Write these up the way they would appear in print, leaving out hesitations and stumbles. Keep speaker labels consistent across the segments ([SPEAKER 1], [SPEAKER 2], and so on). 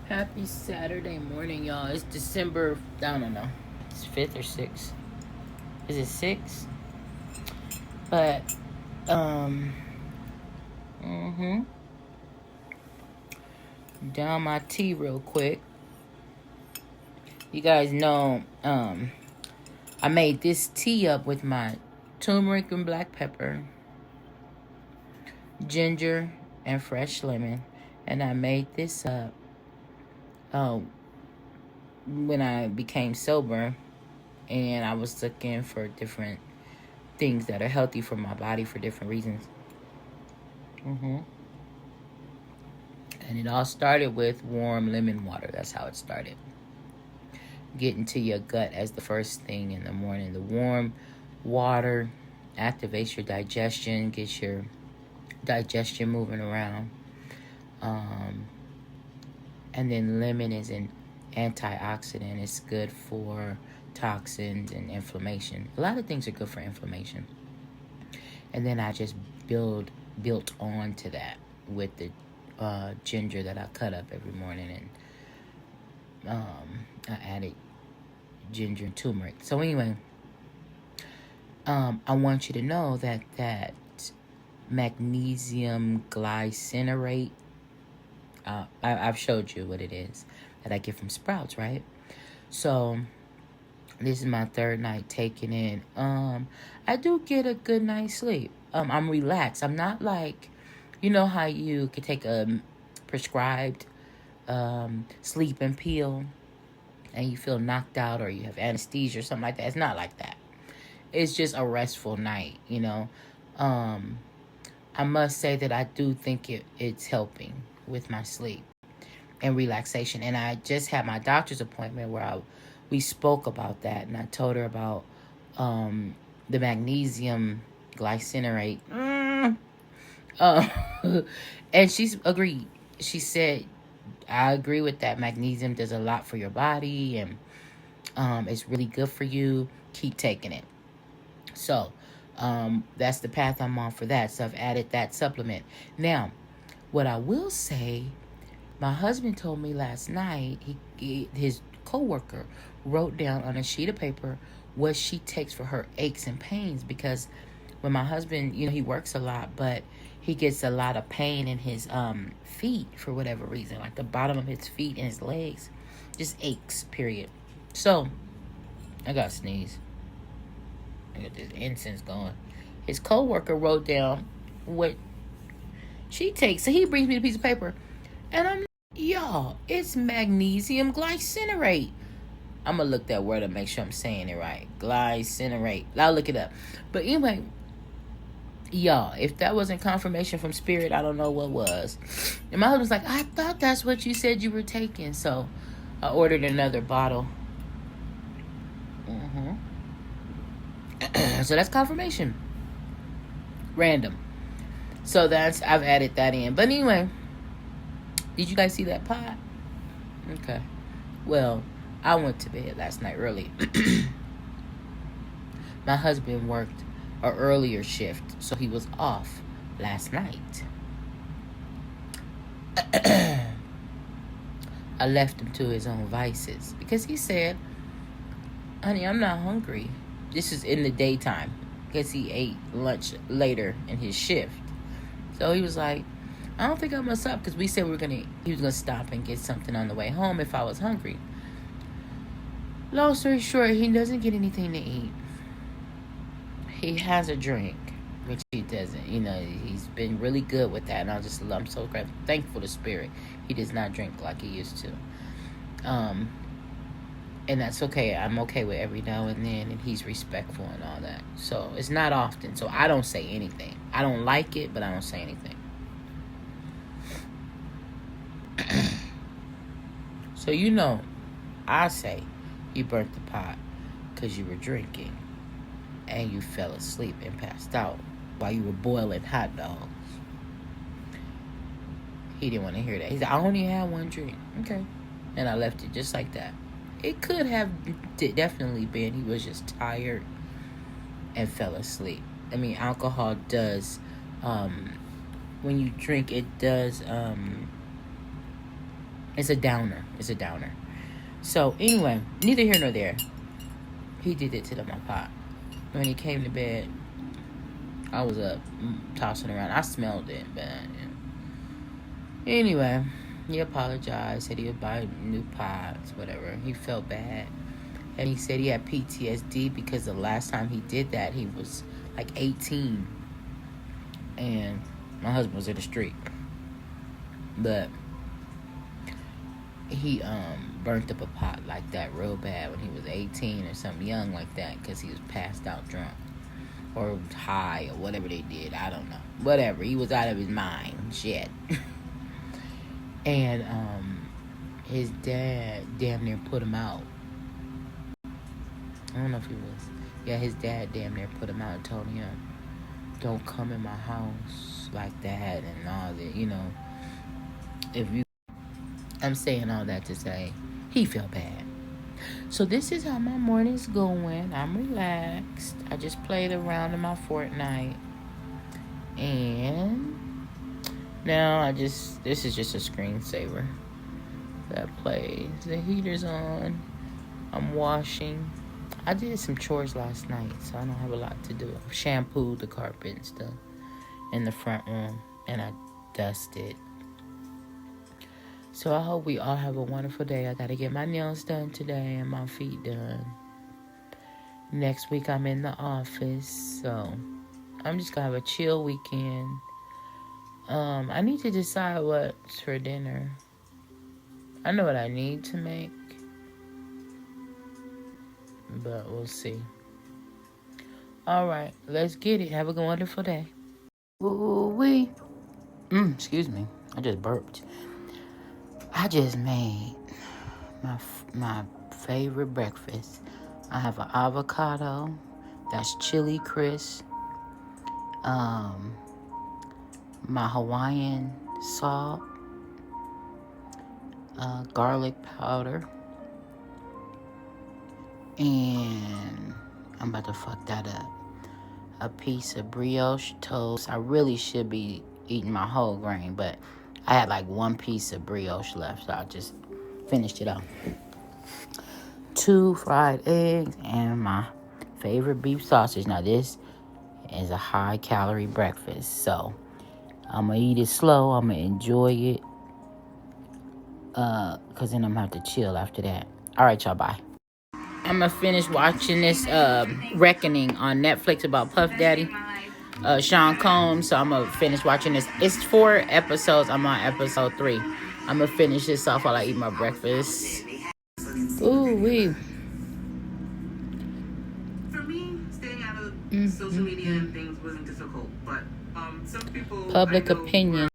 [SPEAKER 1] Happy Saturday morning, y'all. It's December, I don't know, it's 5th or 6th. Is it 6? But, um, mm-hmm. Down my tea real quick. You guys know, I made this tea up with my turmeric and black pepper, ginger, and fresh lemon. And I made this up, uh, when I became sober. And I was looking for different things that are healthy for my body for different reasons. hmm And it all started with warm lemon water. That's how it started. Getting to your gut as the first thing in the morning. The warm water activates your digestion, gets your digestion moving around. Um, and then lemon is an antioxidant. It's good for toxins and inflammation. A lot of things are good for inflammation. And then I just built on to that with the ginger that I cut up every morning, and I added ginger and turmeric. So anyway, I want you to know that magnesium glycinate. I've showed you what it is that I get from Sprouts, right? So this is my third night taking it. I do get a good night's sleep. I'm relaxed. I'm not like, you know how you could take a prescribed sleeping pill and you feel knocked out or you have anesthesia or something like that. It's not like that. It's just a restful night, you know. I must say that I do think it's helping with my sleep and relaxation. And I just had my doctor's appointment where we spoke about that, and I told her about the magnesium glycinate. Uh, and she's agreed. She said, I agree with that. Magnesium does a lot for your body, and it's really good for you. Keep taking it. So that's the path I'm on for that. So I've added that supplement. Now, what I will say, my husband told me last night, his coworker wrote down on a sheet of paper what she takes for her aches and pains, because when my husband, he works a lot, but he gets a lot of pain in his feet for whatever reason, like the bottom of his feet and his legs just aches, period. So I got to sneeze. I got this incense going. His coworker wrote down what she takes. So he brings me a piece of paper, and I'm like, y'all, it's magnesium glycinate. I'm going to look that word up, make sure I'm saying it right. Glycinate. I'll look it up. But anyway, y'all, if that wasn't confirmation from Spirit, I don't know what was. And my husband's like, I thought that's what you said you were taking. So I ordered another bottle. So that's confirmation. Random. So I've added that in. But anyway, did you guys see that pot? Okay. Well, I went to bed last night early. My husband worked an earlier shift, so he was off last night. I left him to his own vices because he said, honey, I'm not hungry. This is in the daytime because he ate lunch later in his shift. So he was like, I don't think I'm going to stop, because we said he was going to stop and get something on the way home if I was hungry. Long story short, he doesn't get anything to eat. He has a drink, which he doesn't. He's been really good with that, and I'm so thankful to Spirit. He does not drink like he used to. And that's okay. I'm okay with every now and then, and he's respectful and all that. So it's not often. So I don't say anything. I don't like it, but I don't say anything. So I say you burnt the pot because you were drinking and you fell asleep and passed out while you were boiling hot dogs. He didn't want to hear that. He said, I only had one drink. Okay. And I left it just like that. It could have definitely been he was just tired and fell asleep. I mean, alcohol does, when you drink, it does It's a downer. It's a downer. So anyway, neither here nor there. He did it to my pot. When he came to bed, I was up tossing around. I smelled it, but anyway, he apologized. Said he would buy new pots, whatever. He felt bad, and he said he had PTSD because the last time he did that, he was like 18, and my husband was in the street, but he burnt up a pot like that real bad when he was 18 or something young like that because he was passed out drunk or high or whatever they did. I don't know. Whatever. He was out of his mind. Shit. And his dad damn near put him out. I don't know if he was. Yeah, his dad damn near put him out and told him, don't come in my house like that and all that, you know. If you, I'm saying all that to say he felt bad. So this is how my morning's going. I'm relaxed. I just played around in my Fortnite. And now this is just a screensaver that plays. The heater's on. I'm washing. I did some chores last night, so I don't have a lot to do. I shampooed the carpet and stuff in the front room, and I dusted. So I hope we all have a wonderful day. I got to get my nails done today and my feet done. Next week I'm in the office, so I'm just going to have a chill weekend. I need to decide what's for dinner. I know what I need to make, but we'll see. All right, let's get it. Have a wonderful day. Ooh-wee. Excuse me. I just burped. I just made my favorite breakfast. I have an avocado that's chili crisp, my Hawaiian salt, garlic powder, and I'm about to fuck that up. A piece of brioche toast. I really should be eating my whole grain, but I had like one piece of brioche left, so I just finished it off. 2 fried eggs and my favorite beef sausage. Now this is a high calorie breakfast, so I'm gonna eat it slow. I'm gonna enjoy it, cause then I'm gonna have to chill after that. All right, y'all, bye. I'm gonna finish watching this Reckoning on Netflix about Puff Daddy, Sean Combs. So I'm gonna finish watching this. It's 4 episodes. I'm on episode 3. I'm gonna finish this off while I eat my breakfast. Ooh wee.
[SPEAKER 2] For me, staying out of social media and things wasn't difficult, but some people
[SPEAKER 1] Public opinion.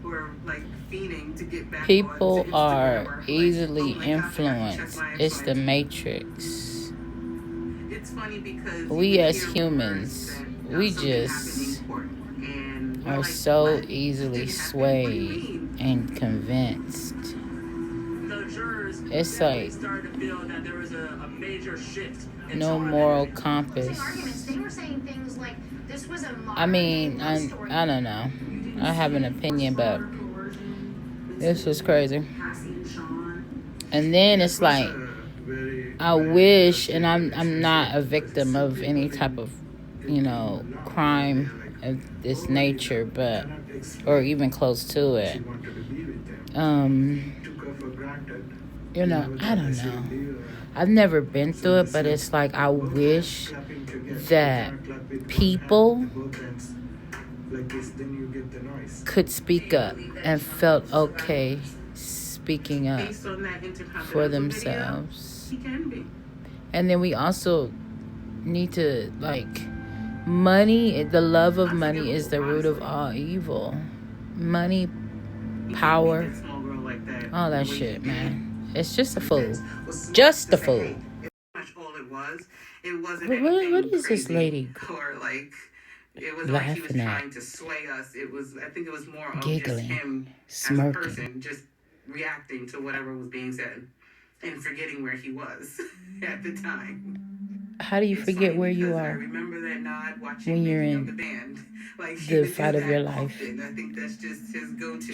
[SPEAKER 2] Who are like fiending to get back.
[SPEAKER 1] People are easily influenced. It's the Matrix.
[SPEAKER 2] It's funny because
[SPEAKER 1] we as humans, we just are so easily swayed and convinced. It's like no moral compass. I mean, I don't know. I have an opinion, but this was crazy. And then it's like, I wish, and I'm not a victim of any type of, crime of this nature, but, or even close to it. I don't know. I've never been through it, but it's like I wish that people could speak up and felt okay speaking up for themselves. And then we also need to, money, the love of money is the root of all evil. Money, power, all that shit, man. It's just a fool. Just a fool. What is this lady laughing at? Giggling, smirking.
[SPEAKER 2] Just reacting to whatever was being said and forgetting where he was at the time.
[SPEAKER 1] How do you forget where you
[SPEAKER 2] I
[SPEAKER 1] are
[SPEAKER 2] remember that nod watching
[SPEAKER 1] when you're
[SPEAKER 2] Making of the
[SPEAKER 1] in
[SPEAKER 2] Band. Like he
[SPEAKER 1] the
[SPEAKER 2] would do
[SPEAKER 1] fight of your
[SPEAKER 2] that
[SPEAKER 1] life?
[SPEAKER 2] often. I think that's just his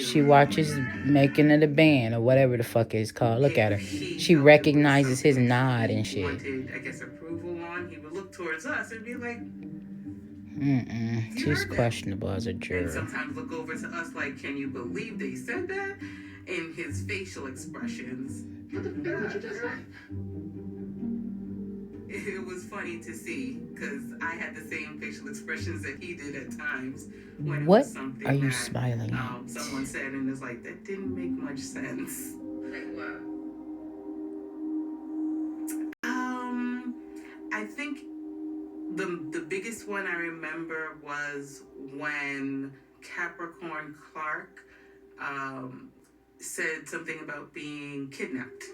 [SPEAKER 1] She
[SPEAKER 2] go-to.
[SPEAKER 1] watches Making of the Band or whatever the fuck it's called. Look at her.
[SPEAKER 2] If he
[SPEAKER 1] She
[SPEAKER 2] felt it was
[SPEAKER 1] recognizes his
[SPEAKER 2] something
[SPEAKER 1] nod
[SPEAKER 2] he
[SPEAKER 1] and shit.
[SPEAKER 2] wanted, I guess, approval on, he would look towards us and be like, "You
[SPEAKER 1] She's
[SPEAKER 2] heard that?"
[SPEAKER 1] questionable as a
[SPEAKER 2] And
[SPEAKER 1] juror.
[SPEAKER 2] sometimes look over to us like, "Can you believe they said that?" In his facial expressions. It was funny to see because I had the same facial expressions that he did at times when it
[SPEAKER 1] What
[SPEAKER 2] was something
[SPEAKER 1] are you
[SPEAKER 2] that
[SPEAKER 1] smiling at?
[SPEAKER 2] someone said and it's like that didn't make much sense. Like what? I think the biggest one I remember was when Capricorn Clark said something about being kidnapped.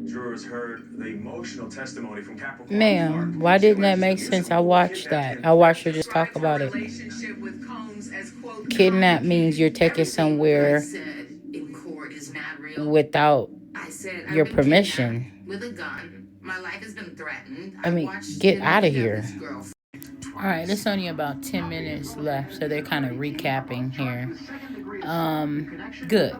[SPEAKER 3] Jurors heard the emotional testimony from Capricorn
[SPEAKER 1] Ma'am,
[SPEAKER 3] Clark.
[SPEAKER 1] why
[SPEAKER 3] She
[SPEAKER 1] didn't that
[SPEAKER 3] alleges the
[SPEAKER 1] make sense? I
[SPEAKER 3] musical group
[SPEAKER 1] watched
[SPEAKER 3] kidnapped
[SPEAKER 1] that.
[SPEAKER 3] him
[SPEAKER 1] I watched her
[SPEAKER 3] after
[SPEAKER 1] just talk about it.
[SPEAKER 2] Relationship with Combs as quote
[SPEAKER 1] Kidnap means you're taken
[SPEAKER 2] everything
[SPEAKER 1] somewhere
[SPEAKER 2] I said in court is not real.
[SPEAKER 1] without
[SPEAKER 2] I said
[SPEAKER 1] your
[SPEAKER 2] I've been
[SPEAKER 1] permission.
[SPEAKER 2] kidnapped with a gun. My life has been threatened.
[SPEAKER 1] I mean,
[SPEAKER 2] watched
[SPEAKER 1] get
[SPEAKER 2] him
[SPEAKER 1] out of
[SPEAKER 2] kidnap
[SPEAKER 1] here.
[SPEAKER 2] his girlfriend.
[SPEAKER 1] All right, there's only about 10 minutes left, so they're kind of recapping here. Good.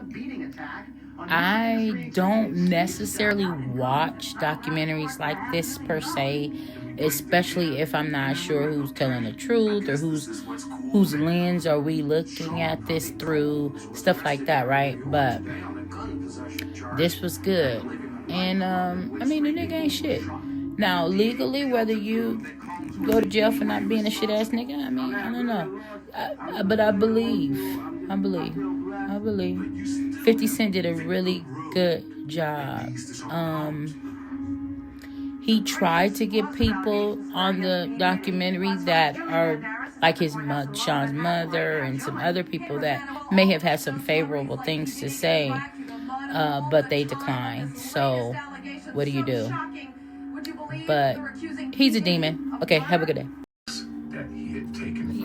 [SPEAKER 1] I don't necessarily watch documentaries like this per se, especially if I'm not sure who's telling the truth or whose lens are we looking at this through, stuff like that, right? But this was good. And I mean, the nigga ain't shit. Now, legally, whether you go to jail for not being a shit ass nigga, I mean, I don't know. But I believe. 50 Cent did a really good job. He tried to get people on the documentary that are like Sean's mother and some other people that may have had some favorable things to say, but they declined. So, what do? But he's a demon. Okay, have a good day.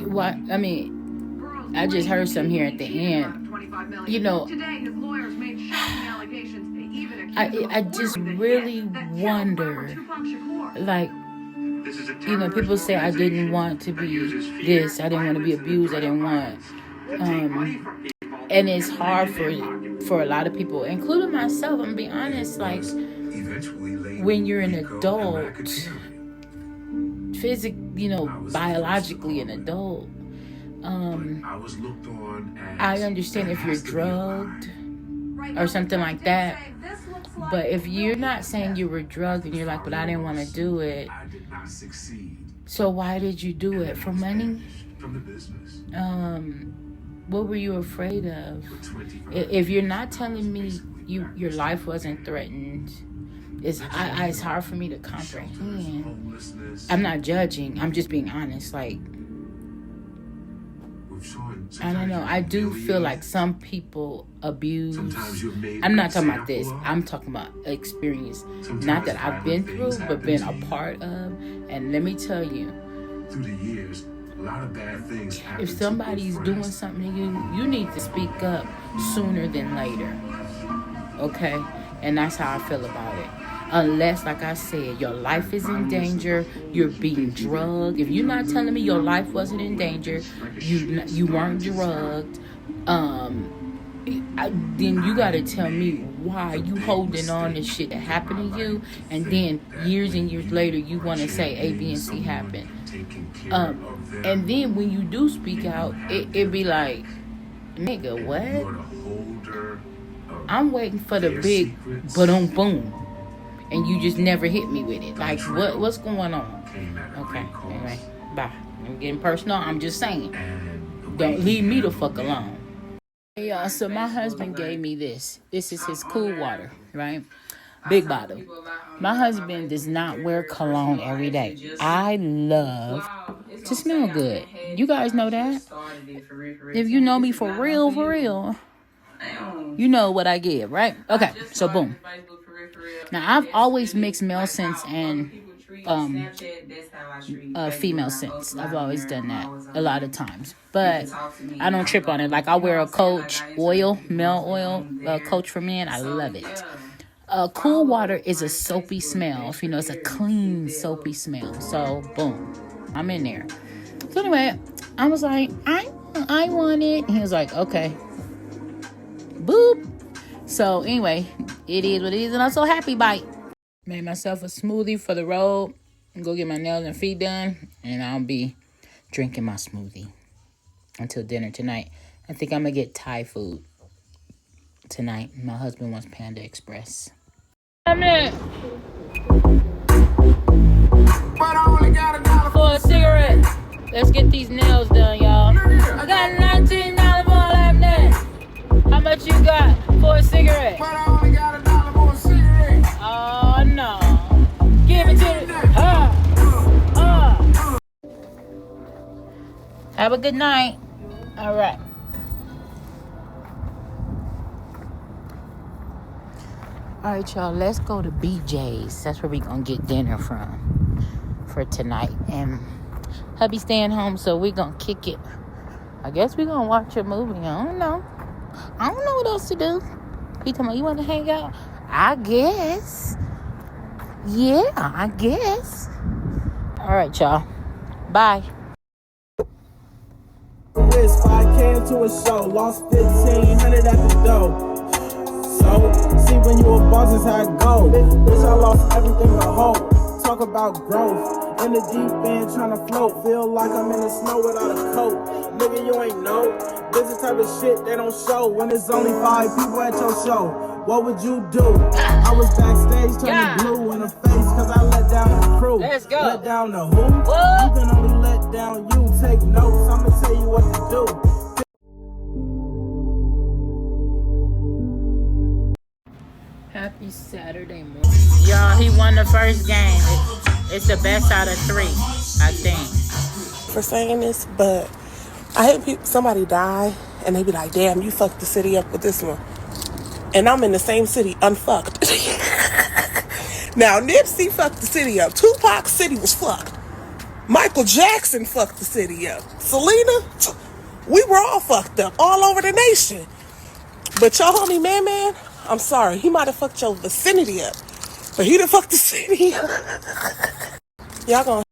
[SPEAKER 1] What? I mean, I just heard some here at the end. You know, I just really wonder, like, you know, people say I didn't want to be this, I didn't want to be abused, I didn't want, and it's hard for a lot of people, including myself. I'm gonna be honest, like, when you're an adult, biologically an adult, I understand if you're drugged or something like that. But if you're not saying you were drugged and you're like, but I didn't want to do it, so why did you do it? For money? What were you afraid of? If you're not telling me your life wasn't threatened, it's hard for me to comprehend. I'm not judging. I'm just being honest. Like, I don't know. I do feel like some people abuse. I'm not talking about this. I'm talking about experience. Not that I've been through, but been a part of. And let me tell you, through the years, a lot of bad things happen. If somebody's doing something to you, you need to speak up sooner than later. Okay? And that's how I feel about it. Unless, like I said, your life is in danger, you're being drugged. If you're not telling me your life wasn't in danger, you weren't drugged, then you gotta tell me why you holding on to shit that happened to you, and then years and years later you want to say A, B, and C happened. And then when you do speak out, it be like, nigga, what? I'm waiting for the big boom boom. And you just never hit me with it. Like, what's going on? Okay, anyway, bye. I'm getting personal. I'm just saying. Don't leave me the fuck alone. Hey, y'all, so my husband gave me this. This is his cool water, right? Big bottle. My husband does not wear cologne every day. I love to smell good. You guys know that? If you know me for real, you know what I give, right? Okay, so boom. Now, I've always mixed male scents and female scents. I've always done that a lot of times. But I don't trip on it. Like, I wear a Coach oil, male oil, Coach for men. I love it. Cool water is a soapy smell. If you know, it's a clean, soapy smell. So, boom, I'm in there. So anyway, I was like, I want it. And he was like, okay. Boop. So anyway, it is what it is, and I'm so happy. Bite. Made myself a smoothie for the road. Go get my nails and feet done, and I'll be drinking my smoothie until dinner tonight. I think I'm gonna get Thai food tonight. My husband wants Panda Express. I'm in for a cigarette. Let's get these nails done, y'all. I got $19 for all that nails. How much you got for a cigarette?
[SPEAKER 4] But I only got $1 for a cigarette.
[SPEAKER 1] Oh no. Give it to me. Have a good night. All right. All right, y'all. Let's go to BJ's. That's where we gonna get dinner from for tonight. And hubby staying home, so we gonna kick it. I guess we gonna watch a movie. I don't know what else to do. He told me, you want to hang out? I guess. Yeah, I guess. All right, y'all. Bye.
[SPEAKER 4] Risk 5K into a show, lost 1,500 at the door. So, see when you a boss is how it go. Bitch, I lost everything but hope. Talk about growth. In the deep end, tryna float. Feel like I'm in the snow without a coat. Nigga, you ain't know. This is the type of shit they don't show. When there's only 5 people at your show, what would you do? I was backstage turning blue in the face, cause I let down the crew.
[SPEAKER 1] Let's go.
[SPEAKER 4] Let down the who? You can only let down you. Take notes, I'ma tell you what to do.
[SPEAKER 1] Happy Saturday morning. Y'all, he won the first game. It's the best out of 3, I think.
[SPEAKER 5] For saying this, but I hate somebody die and they be like, damn, you fucked the city up with this one. And I'm in the same city, unfucked. Now, Nipsey fucked the city up. Tupac's city was fucked. Michael Jackson fucked the city up. Selena, we were all fucked up all over the nation. But your homie Man, I'm sorry, he might have fucked your vicinity up, but he done fucked the city up. Y'all gonna